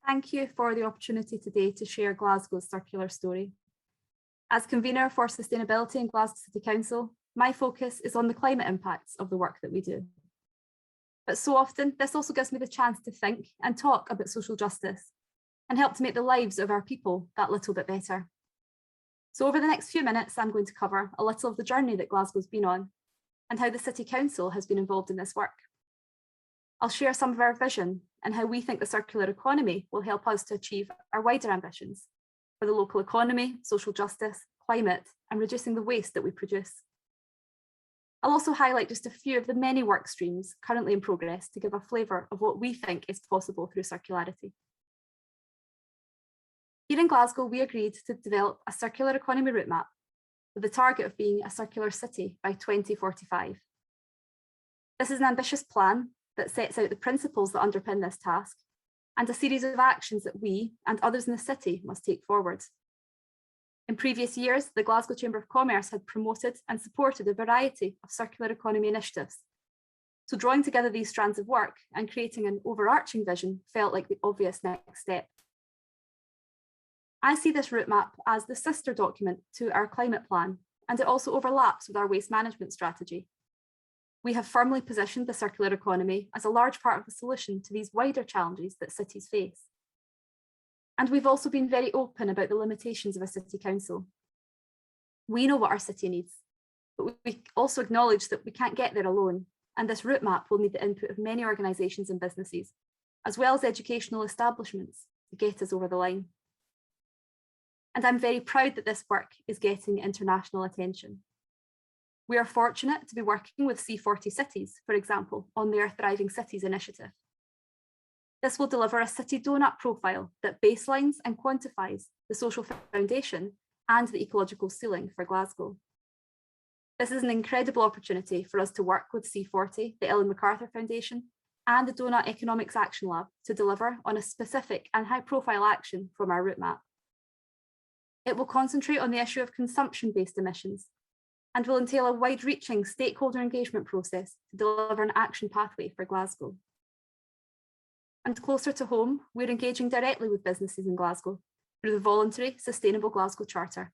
Thank you for the opportunity today to share Glasgow's circular story. As convener for sustainability in Glasgow City Council, my focus is on the climate impacts of the work that we do. But so often, this also gives me the chance to think and talk about social justice and help to make the lives of our people that little bit better. So over the next few minutes, I'm going to cover a little of the journey that Glasgow's been on and how the City Council has been involved in this work. I'll share some of our vision and how we think the circular economy will help us to achieve our wider ambitions for the local economy, social justice, climate, and reducing the waste that we produce. I'll also highlight just a few of the many work streams currently in progress to give a flavour of what we think is possible through circularity. Here in Glasgow, we agreed to develop a circular economy route map with the target of being a circular city by 2045. This is an ambitious plan that sets out the principles that underpin this task and a series of actions that we and others in the city must take forward. In previous years, the Glasgow Chamber of Commerce had promoted and supported a variety of circular economy initiatives. So drawing together these strands of work and creating an overarching vision felt like the obvious next step. I see this route map as the sister document to our climate plan, and it also overlaps with our waste management strategy. We have firmly positioned the circular economy as a large part of the solution to these wider challenges that cities face. And we've also been very open about the limitations of a city council. We know what our city needs, but we also acknowledge that we can't get there alone, and this route map will need the input of many organisations and businesses, as well as educational establishments, to get us over the line. And I'm very proud that this work is getting international attention. We are fortunate to be working with C40 cities, for example, on their Thriving Cities initiative. This will deliver a city donut profile that baselines and quantifies the social foundation and the ecological ceiling for Glasgow. This is an incredible opportunity for us to work with C40, the Ellen MacArthur Foundation, and the Donut Economics Action Lab to deliver on a specific and high-profile action from our route map. It will concentrate on the issue of consumption-based emissions and will entail a wide-reaching stakeholder engagement process to deliver an action pathway for Glasgow. And closer to home, we're engaging directly with businesses in Glasgow through the voluntary Sustainable Glasgow Charter.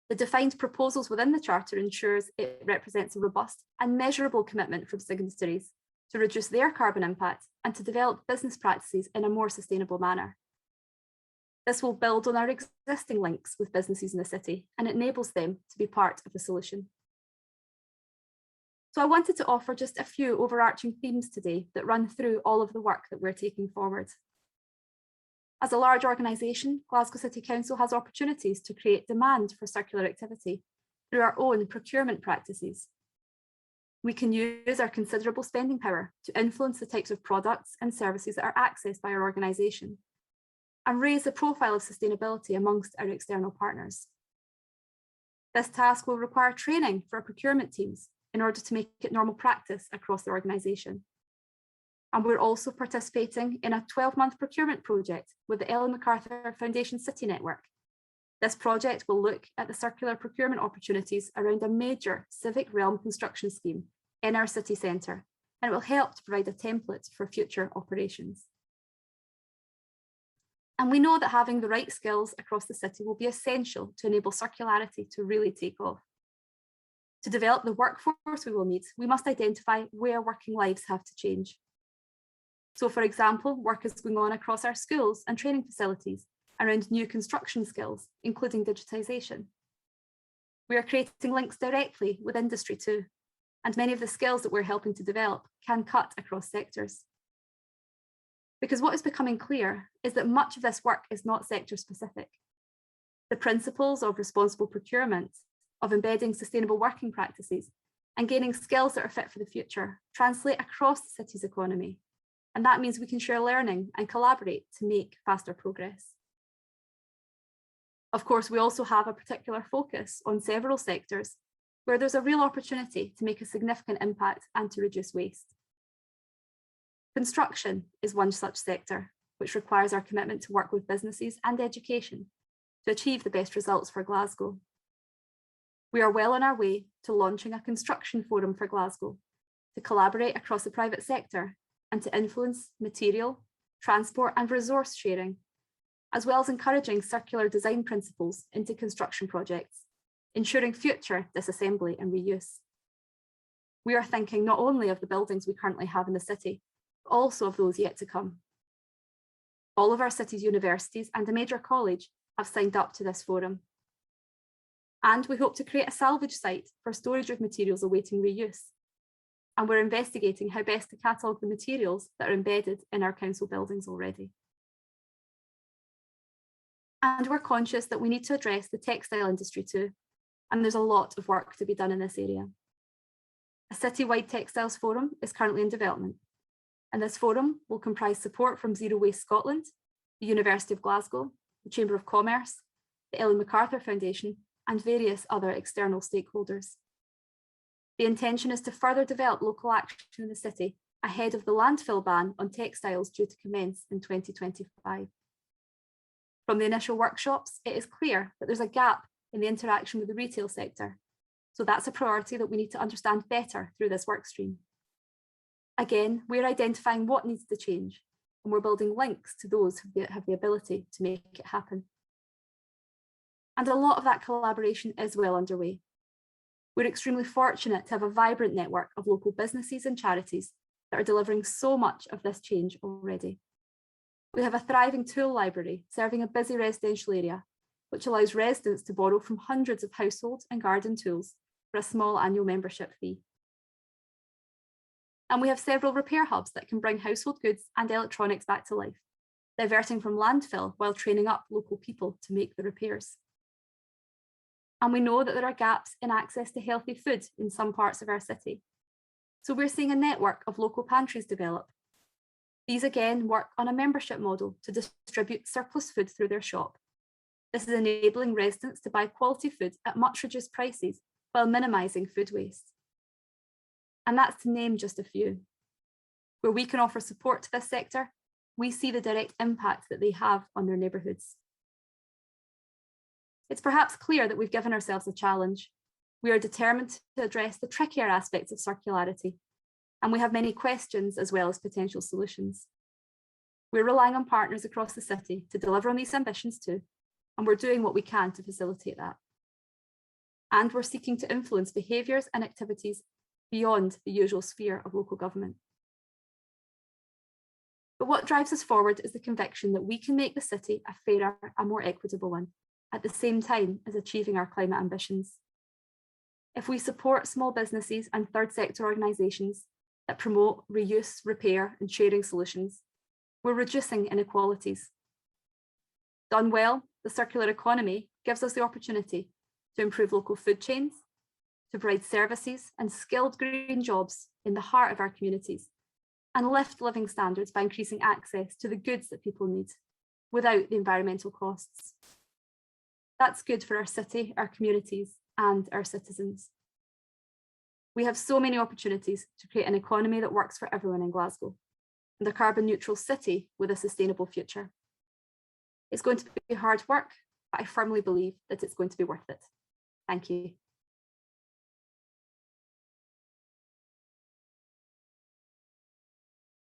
The defined proposals within the Charter ensures it represents a robust and measurable commitment from signatories to reduce their carbon impact and to develop business practices in a more sustainable manner. This will build on our existing links with businesses in the city and enables them to be part of the solution. So I wanted to offer just a few overarching themes today that run through all of the work that we're taking forward. As a large organisation, Glasgow City Council has opportunities to create demand for circular activity through our own procurement practices. We can use our considerable spending power to influence the types of products and services that are accessed by our organisation and raise the profile of sustainability amongst our external partners. This task will require training for our procurement teams in order to make it normal practice across the organisation. And we're also participating in a 12-month procurement project with the Ellen MacArthur Foundation City Network. This project will look at the circular procurement opportunities around a major civic realm construction scheme in our city centre, and it will help to provide a template for future operations. And we know that having the right skills across the city will be essential to enable circularity to really take off. To develop the workforce we will need, we must identify where working lives have to change. So for example, work is going on across our schools and training facilities around new construction skills, including digitisation. We are creating links directly with industry too, and many of the skills that we're helping to develop can cut across sectors. Because what is becoming clear is that much of this work is not sector specific. The principles of responsible procurement, of embedding sustainable working practices and gaining skills that are fit for the future translate across the city's economy. And that means we can share learning and collaborate to make faster progress. Of course, we also have a particular focus on several sectors where there's a real opportunity to make a significant impact and to reduce waste. Construction is one such sector, which requires our commitment to work with businesses and education to achieve the best results for Glasgow. We are well on our way to launching a construction forum for Glasgow to collaborate across the private sector and to influence material, transport and resource sharing, as well as encouraging circular design principles into construction projects, ensuring future disassembly and reuse. We are thinking not only of the buildings we currently have in the city, but also of those yet to come. All of our city's universities and a major college have signed up to this forum. And we hope to create a salvage site for storage of materials awaiting reuse. And we're investigating how best to catalogue the materials that are embedded in our council buildings already. And we're conscious that we need to address the textile industry too, and there's a lot of work to be done in this area. A citywide textiles forum is currently in development, and this forum will comprise support from Zero Waste Scotland, the University of Glasgow, the Chamber of Commerce, the Ellen MacArthur Foundation, and various other external stakeholders. The intention is to further develop local action in the city ahead of the landfill ban on textiles due to commence in 2025. From the initial workshops, it is clear that there's a gap in the interaction with the retail sector. So that's a priority that we need to understand better through this workstream. Again, we're identifying what needs to change, and we're building links to those who have the ability to make it happen. And a lot of that collaboration is well underway. We're extremely fortunate to have a vibrant network of local businesses and charities that are delivering so much of this change already. We have a thriving tool library serving a busy residential area, which allows residents to borrow from hundreds of household and garden tools for a small annual membership fee. And we have several repair hubs that can bring household goods and electronics back to life, diverting from landfill while training up local people to make the repairs. And we know that there are gaps in access to healthy food in some parts of our city. So we're seeing a network of local pantries develop. These again work on a membership model to distribute surplus food through their shop. This is enabling residents to buy quality food at much reduced prices while minimising food waste. And that's to name just a few. Where we can offer support to this sector, we see the direct impact that they have on their neighbourhoods. It's perhaps clear that we've given ourselves a challenge. We are determined to address the trickier aspects of circularity, and we have many questions as well as potential solutions. We're relying on partners across the city to deliver on these ambitions too, and we're doing what we can to facilitate that. And we're seeking to influence behaviours and activities beyond the usual sphere of local government. But what drives us forward is the conviction that we can make the city a fairer and more equitable one, at the same time as achieving our climate ambitions. If we support small businesses and third sector organisations that promote reuse, repair and sharing solutions, we're reducing inequalities. Done well, the circular economy gives us the opportunity to improve local food chains, to provide services and skilled green jobs in the heart of our communities, and lift living standards by increasing access to the goods that people need without the environmental costs. That's good for our city, our communities, and our citizens. We have so many opportunities to create an economy that works for everyone in Glasgow, and a carbon neutral city with a sustainable future. It's going to be hard work, but I firmly believe that it's going to be worth it. Thank you.